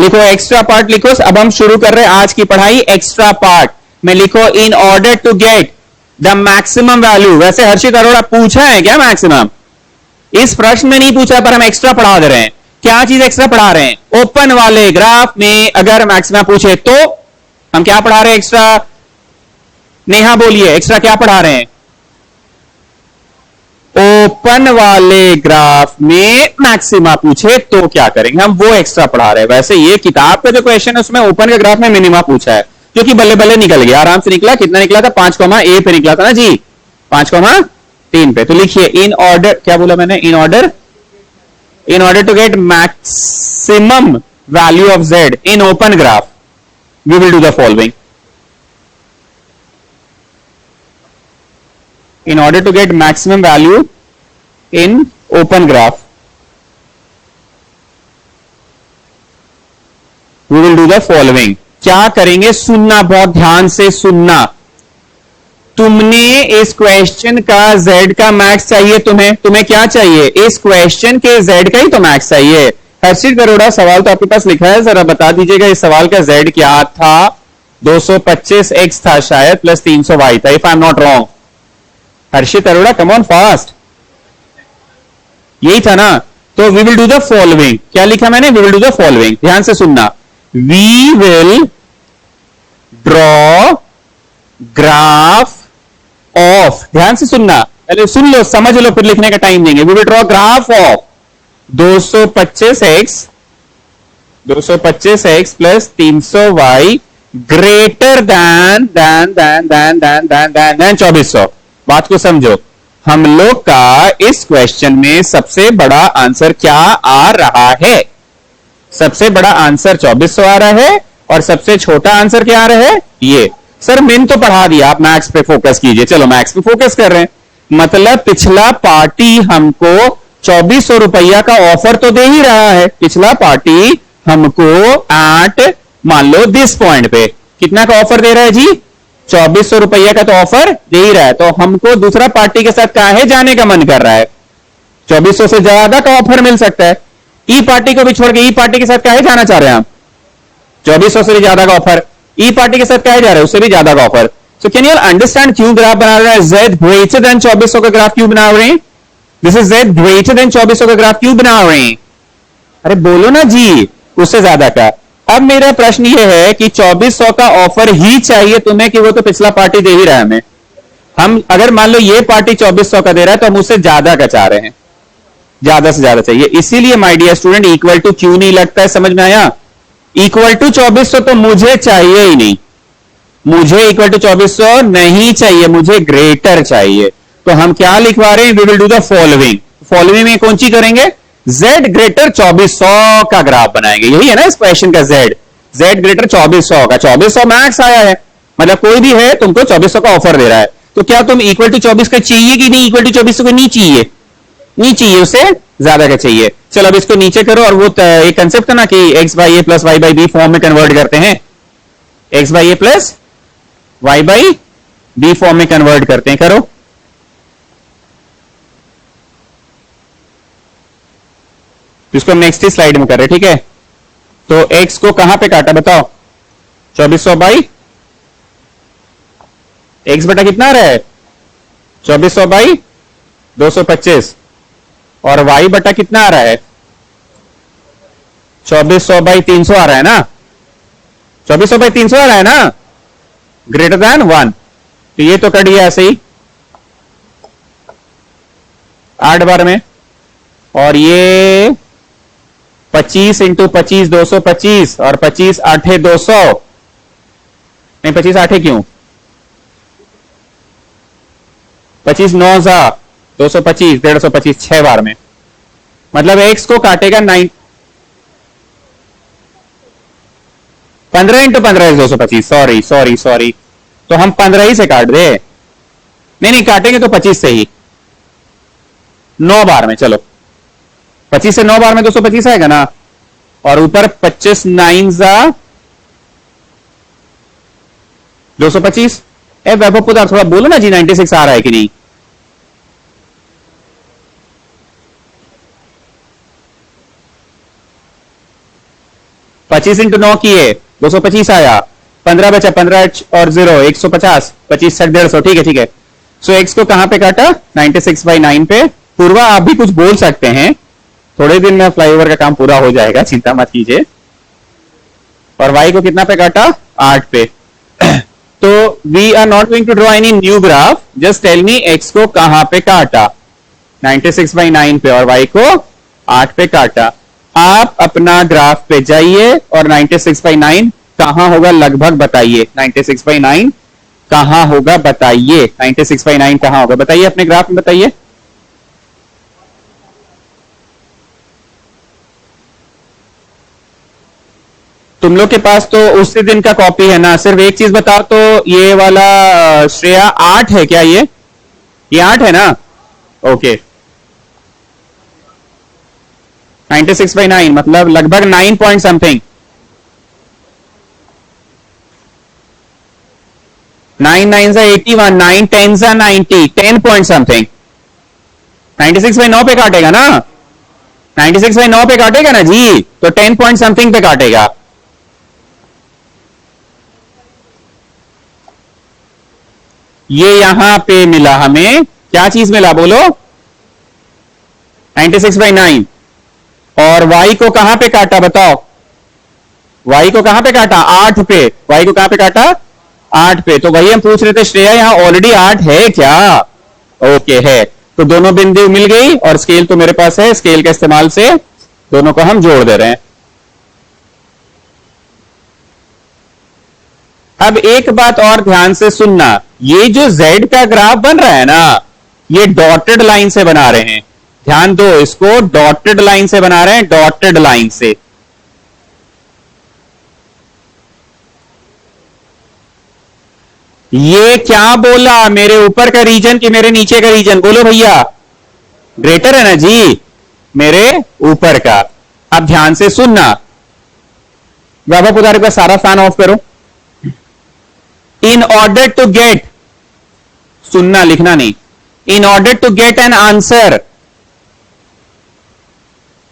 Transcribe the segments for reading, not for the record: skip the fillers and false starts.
लिखो extra part लिखो। अब हम शुरू कर रहे हैं आज की पढ़ाई एक्स्ट्रा पार्ट में। लिखो in order to get the maximum value. वैसे हर्षित अरोड़ा पूछा है क्या मैक्सिमम? इस प्रश्न में नहीं पूछा, पर हम एक्स्ट्रा पढ़ा दे रहे हैं। क्या चीज एक्स्ट्रा पढ़ा रहे हैं? ओपन वाले ग्राफ में अगर मैक्सिमम पूछे तो हम क्या पढ़ा रहे हैं एक्स्ट्रा? नेहा बोलिए, एक्स्ट्रा क्या पढ़ा रहे हैं? ओपन वाले ग्राफ में मैक्सिमा पूछे तो क्या करेंगे, हम वो एक्स्ट्रा पढ़ा रहे हैं। वैसे ये किताब का जो क्वेश्चन है उसमें ओपन के ग्राफ में मिनिमा पूछा है, जो कि बल्ले बल्ले निकल गया, आराम से निकला। कितना निकला था? 5, ए पे निकला था ना जी, 5,3 पे। तो लिखिए इन ऑर्डर, क्या बोला मैंने? In order to get maximum value of Z in open graph we will do the following. In order to get maximum value in open graph, we will do the following. क्या करेंगे? सुनना, बहुत ध्यान से सुनना। तुमने इस क्वेश्चन का z का मैक्स चाहिए, तुम्हें क्या चाहिए? इस क्वेश्चन के z का ही तो मैक्स चाहिए। हर्षित अरोड़ा सवाल तो आपके पास लिखा है, जरा बता दीजिएगा इस सवाल का z क्या था? 225x था शायद, प्लस 300y था, if I am not wrong. Harshit Arora come on fast, यही था ना? तो we will do the following. क्या लिखा मैंने? We will do the following, ध्यान से सुनना। We will draw graph of, ध्यान से सुनना, पहले सुन लो समझ लो फिर लिखने का टाइम देंगे। We will draw graph of 225x plus 300y greater than 2400। बात को समझो, हम लोग का इस क्वेश्चन में सबसे बड़ा आंसर क्या आ रहा है? सबसे बड़ा आंसर 2400 आ रहा है, और सबसे छोटा आंसर क्या आ रहा है? ये। सर मैंने तो पढ़ा दिया, आप मैथ्स पे फोकस कीजिए। चलो मैथ्स पे फोकस कर रहे हैं, मतलब पिछला पार्टी हमको 2400 रुपया का ऑफर तो दे ही रहा है। पिछला पार्टी हमको एट मान लो दिस पॉइंट पे कितना का ऑफर दे रहा है जी? 2400 रुपया का तो ऑफर दे ही रहा है। तो हमको दूसरा पार्टी के साथ काहे जाने का मन कर रहा है? 2400 से ज्यादा का ऑफर मिल सकता है। ई पार्टी को भी छोड़ के ई पार्टी के साथ काहे जाना चाह रहे हैं आप? 2400 से भी ज्यादा का ऑफर। ई पार्टी के साथ काहे जा रहे हैं? उससे भी ज्यादा का offer. So can you understand क्यों ग्राफ बना रहा है? जेड ग्रेटर देन 2400 का ग्राफ क्यों बना रहे हैं? This is Z greater than 2400 का ग्राफ क्यों बना रहे हैं? अरे बोलो ना जी, उससे ज्यादा का। अब मेरा प्रश्न यह है कि 2400 का ऑफर ही चाहिए तुम्हें, कि वो तो पिछला पार्टी दे ही रहा है हमें। हम अगर मान लो ये पार्टी 2400 का दे रहा है तो हम उससे ज्यादा का चाह रहे हैं, ज्यादा से ज्यादा चाहिए। इसीलिए my dear student equal to क्यों नहीं लगता है, समझ में आया? इक्वल टू 2400 तो मुझे चाहिए ही नहीं, मुझे इक्वल टू 2400 नहीं चाहिए, मुझे ग्रेटर चाहिए। तो हम क्या लिखवा रहे हैं? We will do the following. Following में कौन सी करेंगे? z ग्रेटर 2400 का ग्राफ बनाएंगे। यही है ना इस क्वेश्चन का z ग्रेटर 2400 का। 2400 मैक्स आया है, मतलब कोई भी है तुमको 2400 का ऑफर दे रहा है। तो क्या तुम इक्वल टू 24 का चाहिए कि नहीं? इक्वल टू 2400 का नहीं चाहिए, नहीं चाहिए, उससे ज्यादा का चाहिए। चलो अब इसको नीचे करो, और वो एक कंसेप्ट है ना कि x by A plus Y by B form में कन्वर्ट करते हैं। x by A plus Y by B form में कन्वर्ट करते हैं, करो। इसको नेक्स्ट स्लाइड में कर रहे, ठीक है? तो x को कहां पे काटा बताओ? 2400 बाई x बटा कितना आ रहा है? 2400 बाई 225, और y बटा कितना आ रहा है? 2400 बाई 300 आ रहा है ना? 2400 बाई 300 आ रहा है ना? Greater than 1। तो ये तो कट गया ऐसे ही 8 बार में, और ये 25 इंटू 25 225, और 25 8 200, नहीं 25 8 क्यों? 25 9 225, 150, 6 बार में। मतलब x को काटेगा 9, 15 इंटू 15 225। सॉरी, तो हम 15 ही से काट दे। नहीं काटेंगे तो 25 से ही, 9 बार में। चलो 25 से 9 बार में 225 आएगा ना, और ऊपर 25 9 225। वैभव पुदार थोड़ा बोलो ना जी, 96 आ रहा है कि नहीं? 25 25 इंटू 9 किए 225 आया, 15 बचा, 15 और 0 150, 25 6 150, ठीक है ठीक है। सो x को कहां पे काटा? 96/9 पे। पूर्वा आप भी कुछ बोल सकते हैं, थोड़े दिन में फ्लाईओवर का काम पूरा हो जाएगा, चिंता मत कीजिए। और y को कितना पे काटा? 8 पे। तो we are not going to draw any new graph, just tell me x को कहां पे काटा? 96/9 पे, और y को 8 पे काटा। आप अपना ग्राफ पे जाइए और 96/9 कहां होगा लगभग बताइए। 96/9 कहां होगा बताइए। 96/9 कहां होगा बताइए, अपने ग्राफ में बताइए। तुम लोग के पास तो उसी दिन का कॉपी है ना, सिर्फ एक चीज बताओ तो, ये वाला श्रेया 8 है क्या? ये 8 है ना? ओके 96/9 मतलब लगभग 9 पॉइंट समथिंग। 9 9 81, 9 10 90, 10 point something. 96/9 पे काटेगा ना? 96/9 पे काटेगा ना जी, तो 10 पॉइंट समथिंग पे काटेगा। ये यहां पे मिला हमें, क्या चीज मिला बोलो? 96/9। और y को कहां पे काटा बताओ? y को कहां पे काटा? 8 पे। y को कहां पे काटा? 8 पे। तो वही हम पूछ रहे थे, श्रेया यहां ऑलरेडी 8 है क्या? ओके है, तो दोनों बिंदु मिल गई, और स्केल तो मेरे पास है, स्केल के इस्तेमाल से दोनों को हम जोड़ दे रहे हैं। अब एक बात और ध्यान से सुनना, ये जो z का ग्राफ बन रहा है ना, ये डॉटेड लाइन से बना रहे हैं। ध्यान दो, इसको डॉटेड लाइन से बना रहे हैं, डॉटेड लाइन से। ये क्या बोला, मेरे ऊपर का रीजन कि मेरे नीचे का रीजन? बोलो भैया, ग्रेटर है ना जी, मेरे ऊपर का। अब ध्यान से सुनना, बाबा पुजारी का सारा फैन ऑफ करो। इन ऑर्डर टू गेट, सुनना लिखना नहीं, in order to get an answer,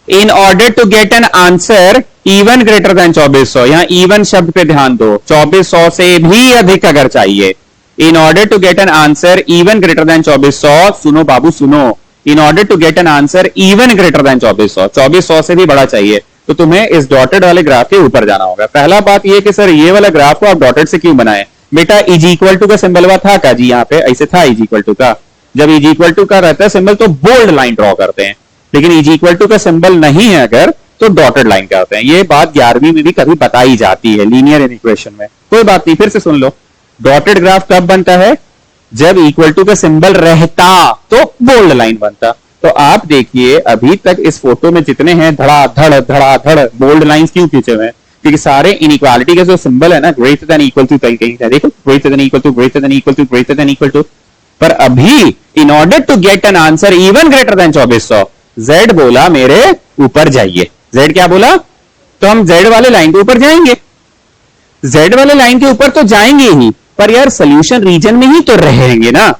in order to get an answer even greater than 2400, यहां इवन शब्द पे ध्यान दो, 2400 से भी अधिक अगर चाहिए। In order to get an answer even greater than 2400, सुनो बाबू सुनो, in order to get an answer even greater than 2400, 2400 से भी बड़ा चाहिए, तो तुम्हें इस डॉटेड वाले ग्राफ के ऊपर जाना होगा। पहला बात यह कि सर ये वाला ग्राफ को आप डॉटेड से क्यों बनाए? बेटा इज इक्वल टू का सिंबल हुआ था का जी, यहाँ पे ऐसे था इज इक्वल टू का। जब इज इक्वल टू का रहता है सिंबल तो बोल्ड लाइन ड्रॉ करते हैं, लेकिन इज इक्वल टू का सिंबल नहीं है अगर, तो डॉटेड लाइन करते हैं। ये बात 11वीं में भी कभी बताई जाती है लीनियर इक्वेशन में, कोई बात नहीं, फिर से सुन लो। डॉटेड ग्राफ कब बनता है? जब इक्वल टू का सिंबल रहता तो बोल्ड लाइन बनता। तो आप देखिए अभी तक इस फोटो में जितने हैं धड़ाधड़ बोल्ड लाइंस क्यों खींचे हुए हैं? क्योंकि सारे इनइक्वालिटी के जो सिंबल है ना, ग्रेटर देन इक्वल टू, कहीं देखो greater than equal to, greater than equal to, greater than equal to. पर अभी in order to get an answer even greater than 2400, z बोला मेरे ऊपर जाइए। z क्या बोला? तो हम z वाले लाइन के ऊपर जाएंगे, z वाले लाइन के ऊपर तो जाएंगे ही, पर यार सोल्यूशन रीजन में ही तो रहेंगे ना।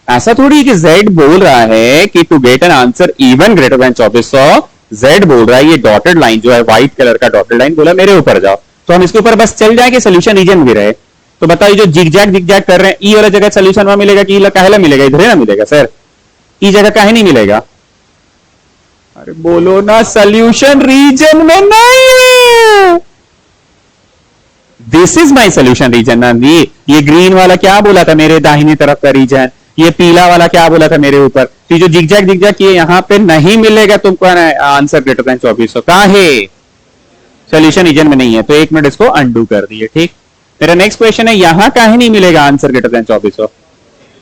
ऐसा थोड़ी कि z बोल रहा है कि to get an answer even greater than 2400, z बोल रहा है ये डॉटेड लाइन जो है व्हाइट कलर का डॉटेड लाइन बोला मेरे ऊपर जाओ, तो हम इसके ऊपर बस चल जाए कि सोल्यूशन रीजन भी रहे। तो बताइए जो जिगजैग कर रहे हैं, ई वाला जगह सोल्यूशन वहां मिलेगा कि काहेला मिलेगा? इधर ना मिलेगा सर, ई जगह काहे नहीं मिलेगा? अरे बोलो ना, सोल्यूशन रीजन में नहीं। This is my solution region ना। ये ग्रीन वाला क्या बोला था? मेरे दाहिनी तरफ का रीजन। ये पीला वाला क्या बोला था? मेरे ऊपर। तो जो जिगजैग किए यहां पे नहीं मिलेगा तुमको आंसर ग्रेटर देन 2400, काहे? सोल्यूशन रीजन में नहीं है। तो 1 मिनट इसको अंडू कर दिए, ठीक। मेरा नेक्स्ट क्वेश्चन है, यहां काहे नहीं मिलेगा आंसर ग्रेटर देन 2400?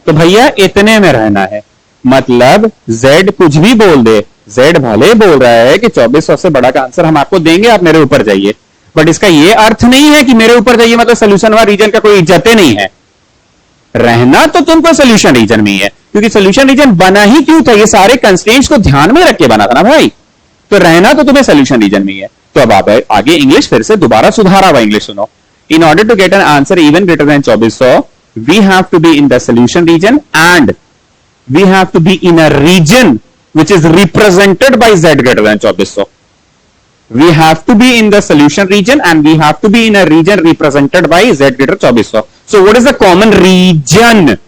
तो भैया इतने में रहना है, मतलब z कुछ भी बोल दे, z भले बोल रहा है कि 2400 से बड़ा का आंसर हम आपको देंगे, आप मेरे ऊपर जाइए, बट इसका यह अर्थ नहीं है कि मेरे ऊपर जाइए मतलब सोल्यूशन वाला रीजन का कोई इज्जत नहीं है। रहना तो तुमको सोल्यूशन रीजन में ही है, क्योंकि सोल्यूशन रीजन बना ही क्यों था? ये सारे कंस्ट्रेंट्स को ध्यान में रख के बना था ना भाई, तो रहना तो तुम्हें सोल्यूशन रीजन में ही है। तो अब आप आगे इंग्लिश फिर से दोबारा सुधारा हुआ इंग्लिश सुनो। In order to get an answer even greater than 2400, we have to be in the solution region and we have to be in a region which is represented by z greater than 2400. we have to be in the solution region and we have to be in a region represented by z greater 2400. So what is the common region?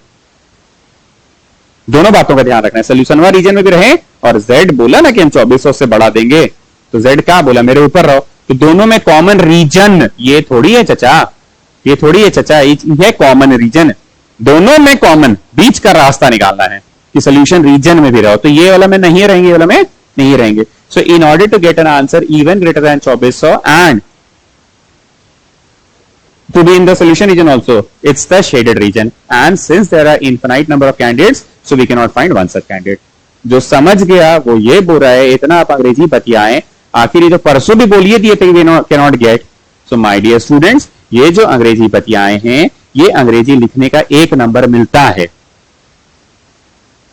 दोनों बातों का ध्यान रखना है, solution वाला reason में भी रहे और z बोला ना कि हम 2400 से बढ़ा देंगे, तो z क्या बोला मेरे ऊपर रहो, तो दोनों में कॉमन रीजन ये थोड़ी है चचा, ये थोड़ी है चचा, ये कॉमन रीजन, दोनों में कॉमन बीच का रास्ता निकालना है कि सोल्यूशन रीजन में भी रहो, तो ये वाला में नहीं रहेंगे, ये वाला में नहीं रहेंगे. So in order to get an answer even greater than 2400 and to be in the solution region also, it's the shaded region. And since there are infinite number of candidates, so we cannot find one such candidate. जो समझ गया वो ये बोल रहा है, इतना आप अंग्रेजी बतियाएं, आखिर ये तो परसों भी बोलिए दिए थे we cannot get. So my dear students, ये जो अंग्रेजी बतियाएं हैं, ये अंग्रेजी लिखने का 1 नंबर मिलता है.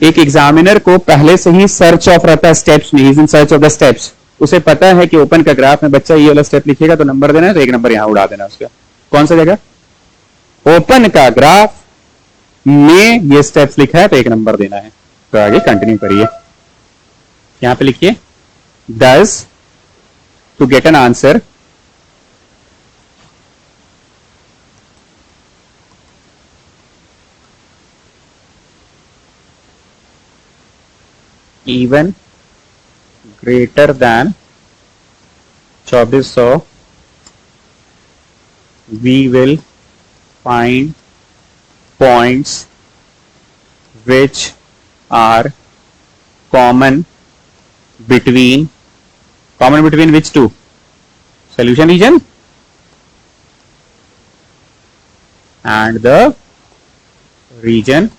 एक एग्जामिनर को पहले से ही सर्च ऑफ रहता है स्टेप्स में, in search of the steps, उसे पता है कि ओपन का ग्राफ में बच्चा ये वाला स्टेप लिखेगा तो नंबर देना है, तो 1 नंबर यहां उड़ा देना उसका. कौन सा जगह? ओपन का ग्राफ में ये स्टेप्स लिखा है तो 1 नंबर देना है. तो आगे कंटिन्यू करिए, यहां पे लिखिए does to get an answer even greater than 2400 we will find points which are common between which two? Solution region and the region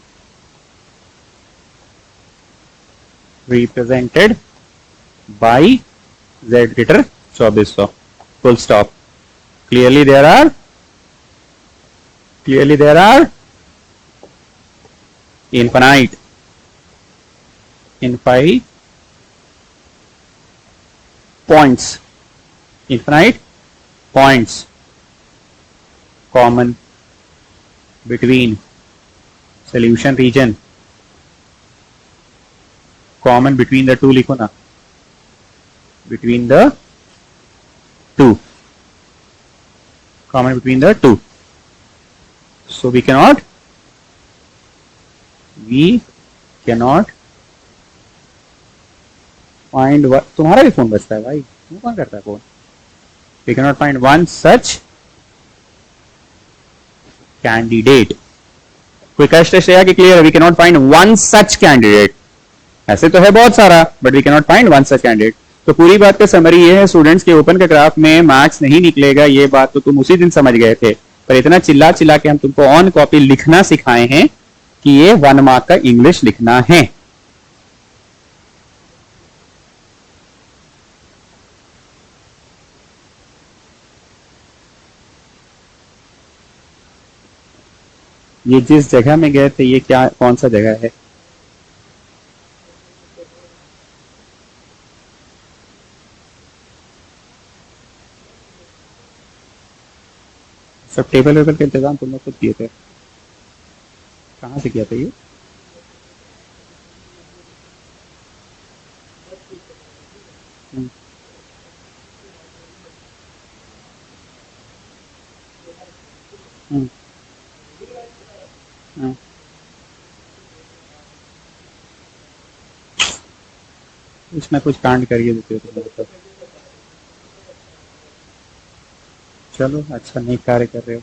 represented by z greater 2400. Full stop. Clearly there are infinite points common between solution region, common between the two लिखो ना, between the two, common between the two. So we cannot find what. तुम्हारा भी phone बजता है भाई, तुम कौन करता है phone? We cannot find one such candidate. कोई कष्ट है कि clear? We cannot find one such candidate. ऐसे तो है बहुत सारा, but we can not find one such candidate. तो पूरी बात का समरी ये है स्टूडेंट्स के ओपन के ग्राफ में मार्क्स नहीं निकलेगा, ये बात तो तुम उसी दिन समझ गए थे, पर इतना चिल्ला चिल्ला के हम तुमको ऑन कॉपी लिखना सिखाए हैं कि ये 1 मार्क का इंग्लिश लिखना है. ये जिस जगह में गए थे ये क्या, कौन सा जगह है? सब टेबल वेबल का इंतजाम तुम लोग खुद किए थे, कहाँ से किया था ये? कुछ ना कुछ कांड करिए देते हो तुम लोग. चलो अच्छा नहीं कार्य कर रहे हो.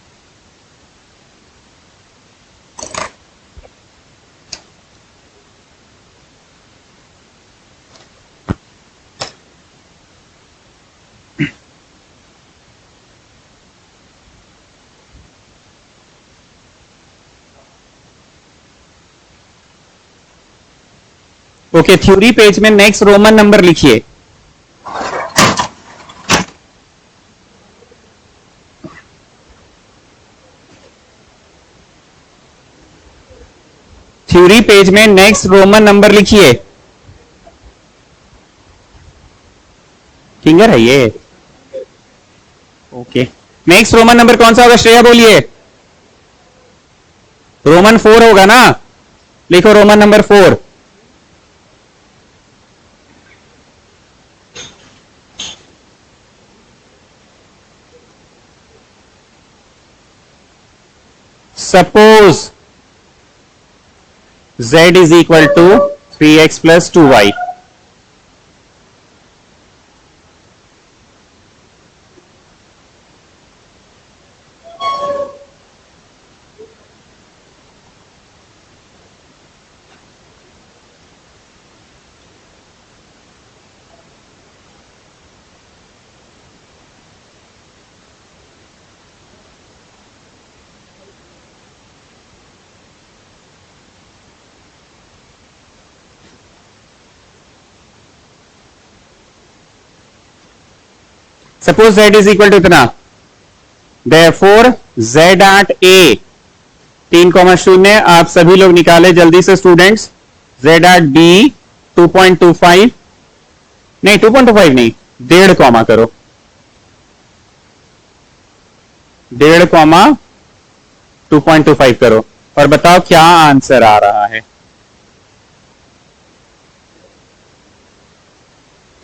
ओके, थ्योरी पेज में नेक्स्ट रोमन नंबर लिखिए. थ्योरी पेज में नेक्स्ट रोमन नंबर लिखिए. फिंगर है ये. ओके, नेक्स्ट रोमन नंबर कौन सा होगा? श्रेया बोलिए. रोमन 4 होगा ना, लिखो Roman number 4. Suppose z is equal to 3x plus 2y. Suppose z is equal to इतना, देयरफॉर z एट a 3,0. आप सभी लोग निकाले जल्दी से स्टूडेंट्स. z एट b 2.25, नहीं 2.25 नहीं, 1.5 कॉमा करो, 1.5 कॉमा 2.25 करो और बताओ क्या आंसर आ रहा है.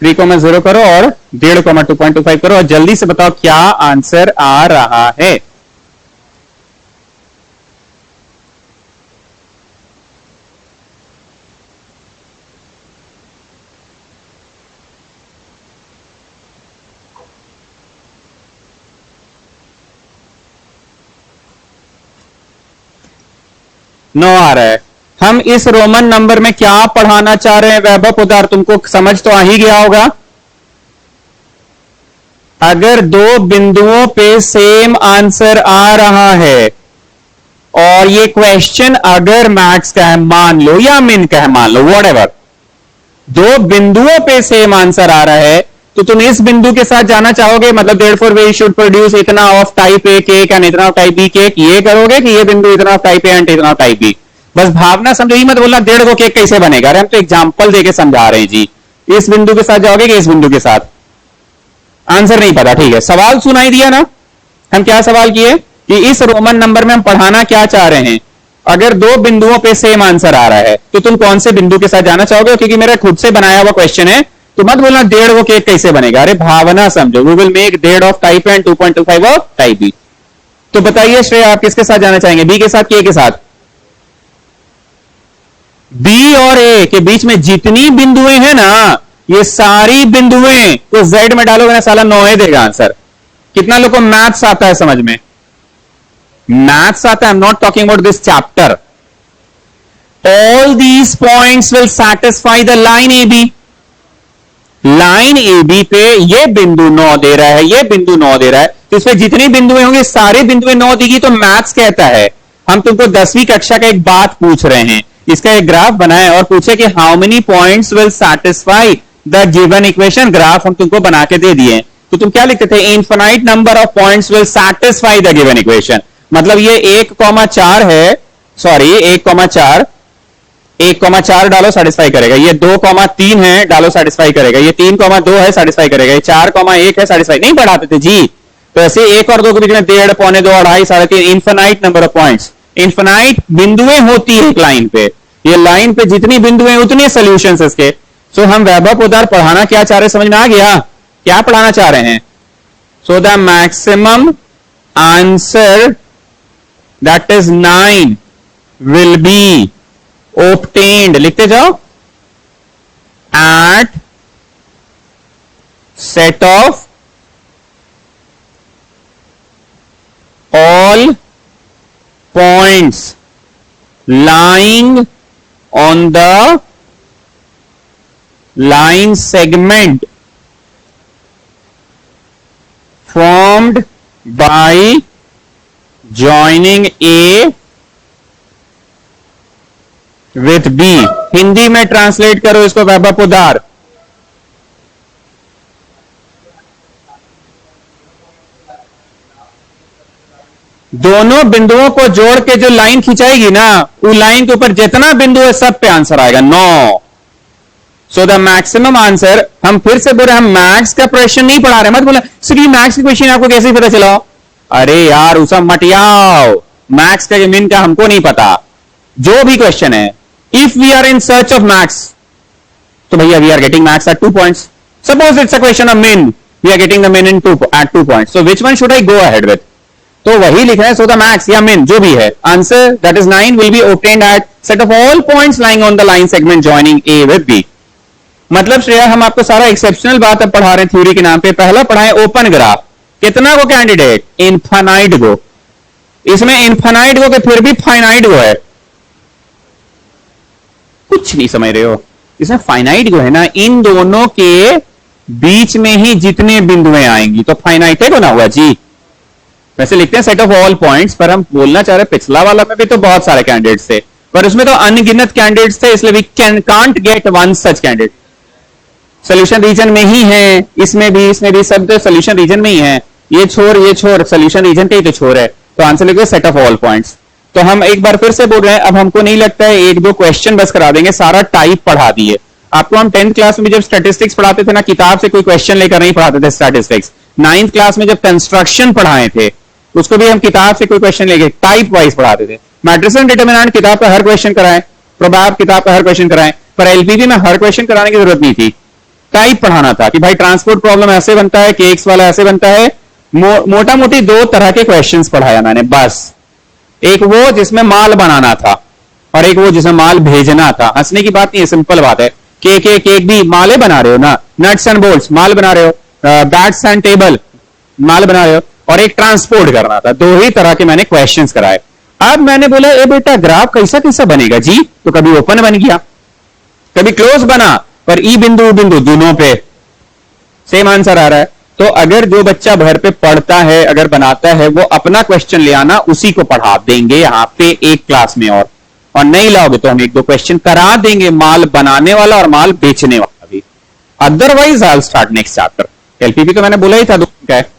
3,0 करो और 1.5 कॉमा 2.25 करो और जल्दी से बताओ क्या आंसर आ रहा है. नो आ रहा है. हम इस रोमन नंबर में क्या पढ़ाना चाह रहे हैं वैभव पोद्दार, तुमको समझ तो आ ही गया होगा. अगर दो बिंदुओं पे सेम आंसर आ रहा है और ये क्वेश्चन अगर मैक्स का है मान लो या मिन का है मान लो, व्हाटएवर, दो बिंदुओं पे सेम आंसर आ रहा है तो तुम इस बिंदु के साथ जाना चाहोगे, मतलब देयरफॉर वी शुड प्रोड्यूस इतना of type A cake and इतना ऑफ टाइप बी केक, ये करोगे कि ये बिंदु इतना ऑफ टाइप ए एंड इतना ऑफ टाइप बी. बस भावना समझो, ही मत बोलना 1.5 को केक कैसे बनेगा. अरे हम तो एग्जांपल देके समझा रहे हैं जी. इस बिंदु के साथ जाओगे कि इस बिंदु के साथ, आंसर नहीं पता, ठीक है. सवाल सुनाई दिया ना. हम क्या सवाल किए कि इस रोमन नंबर में हम पढ़ाना क्या चाह रहे हैं. अगर दो बिंदुओं पे सेम आंसर आ रहा है तो तुम कौन से बिंदु के साथ जाना चाहोगे. क्योंकि मेरा खुद से बनाया हुआ क्वेश्चन है तो मत बोलना 1.5 को केक कैसे बनेगा. अरे भावना समझो, we will make 1.5 of type and 2.25 of type B. तो बताइए श्रेय, आप किसके साथ जाना चाहेंगे, बी के साथ के साथ. बी और ए के बीच में जितनी बिंदुएं हैं ना, ये सारी बिंदुएं तो जेड में डालोगे ना साला 9 देगा आंसर. कितना लोग को मैथ्स आता है समझ में, मैथ्स आता है. I am not talking about this chapter. All these points will satisfy the line A B. Line A B पे ये बिंदु 9 दे रहा है, ये बिंदु 9 दे रहा है, तो इसमें जितनी बिंदुएं होंगी सारी बिंदुएं 9 देगी. तो मैथ्स कहता है, हम तुमको 10वीं कक्षा का एक बात पूछ रहे हैं, इसका एक ग्राफ बनाए और पूछे कि how many points will satisfy the given equation. Graph हम तुमको बना के दे दिए. तो तुम क्या लिखते थे, infinite number of points will satisfy the given equation. मतलब ये 1,4 है, सॉरी 1,4, 1,4 डालो सेटिस्फाई करेगा. ये 2,3 है, डालो सेटिस्फाई करेगा. ये 3,2 है, सेटिस्फाई करेगा. ये 4,1 है, सेटिस्फाई नहीं बढ़ाते थे जी. तो ऐसे 1 और 2 के बीच में 1.5, पौने 2, 2.5, 3.5, infinite number of points. Infinite बिंदुएं होती है एक लाइन पे. ये लाइन पे जितनी बिंदुएं उतने सॉल्यूशंस इसके. सो हम वैभव पोद्दार पढ़ाना क्या चाह रहे, समझ में आ गया क्या पढ़ाना चाह रहे हैं. So the maximum answer that is 9 will be obtained, लिखते जाओ, at set of all points lying on the line segment formed by joining A with B. Hindi में ट्रांसलेट करो इसको वैभव पोद्दार. दोनों बिंदुओं को जोड़ के जो लाइन खिंचाएगी ना, वो लाइन के ऊपर जितना बिंदु है सब पे आंसर आएगा 9. सो द मैक्सिमम आंसर, हम फिर से बोल रहे हैं, हम मैथ्स का क्वेश्चन नहीं पढ़ा रहे. मत बोला सिर्फ मैथ्स की क्वेश्चन आपको कैसे पता चला. अरे यार उसा मटियाओ, मैथ्स का मिन का हमको नहीं पता. जो भी क्वेश्चन है, if we are in search of max, तो भैया we are getting max at 2 points. Suppose it's a question of min, we are getting the min at 2 points. So which one should I go ahead with? तो वही लिख रहे हैं, so the max या मिन जो भी है answer that is 9 will be obtained at set of all points lying on the line segment joining A with B. मतलब श्रेया हम आपको सारा एक्सेप्शनल बात अब पढ़ा रहे हैं थ्योरी के नाम पे। पहला पढ़ाए ओपन ग्राफ, कितना को कैंडिडेट, इनफाइनाइट गो। इसमें इनफाइनाइट गो के फिर भी फाइनाइट गो है, कुछ नहीं समझ रहे हो। इसमें फाइनाइट गो है ना, इन दोनों के बीच में ही जितने बिंदुएं आएंगी तो फाइनाइट बना हुआ जी। वैसे लिखते हैं सेट ऑफ ऑल पॉइंट्स, पर हम बोलना चाह रहे पिछला वाला में भी तो बहुत सारे कैंडिडेट्स थे, पर उसमें तो अनगिनत कैंडिडेट्स थे, इसलिए we can't get one such candidate. Solution region में ही है, इसमें भी सब तो सोल्यूशन रीजन में ही है। ये छोर सोल्यूशन रीजन का ही तो छोर है, तो आंसर लिखो सेट ऑफ ऑल पॉइंट्स। तो हम एक बार फिर से बोल रहे हैं, अब हमको नहीं लगता है एक दो क्वेश्चन बस करा देंगे, सारा टाइप पढ़ा दिए आपको। हम 10th क्लास में जब स्टैटिस्टिक्स पढ़ाते थे ना, किताब से कोई क्वेश्चन लेकर नहीं पढ़ाते थे स्टैटिस्टिक्स। 9th क्लास में जब कंस्ट्रक्शन पढ़ाए थे, उसको भी हम किताब से कोई क्वेश्चन लेके टाइप वाइज पढ़ाते थे। मैट्रिक्स एंड डिटरमिनेंट किताब का हर क्वेश्चन कराएं, प्रोबेब किताब का हर क्वेश्चन कराएं, पर एलपीवी में हर क्वेश्चन कराने की जरूरत नहीं थी। टाइप पढ़ाना था कि भाई ट्रांसपोर्ट प्रॉब्लम ऐसे बनता है, केक्स वाला ऐसे बनता है। मोटा मोटी दो तरह के क्वेश्चंस पढ़ाया मैंने बस। एक वो जिसमें माल बनाना था और एक वो जिसमें माल भेजना था। हंसने की बात नहीं है, सिंपल बात है। केक भी माले बना रहे हो ना, नट्स एंड बोल्ट्स माल बना रहे हो, बैट्स एंड टेबल माल बना रहे हो, और एक ट्रांसपोर्ट करना था। दो ही तरह के मैंने क्वेश्चंस कराए। अब मैंने बोला ए बेटा ग्राफ कैसा कैसा बनेगा जी, तो कभी ओपन बन गया, कभी क्लोज बना, पर ई बिंदु बिंदु दोनों पे सेम आंसर आ रहा है। तो अगर जो बच्चा घर पे पढ़ता है, अगर बनाता है, वो अपना क्वेश्चन ले आना, उसी को पढ़ा देंगे यहाँ पे एक क्लास में। और नहीं लाओगे तो हम एक दो क्वेश्चन करा देंगे, माल बनाने वाला और माल बेचने वाला भी। Otherwise I will start next chapter. LPP तो मैंने बोला ही था, दो का है।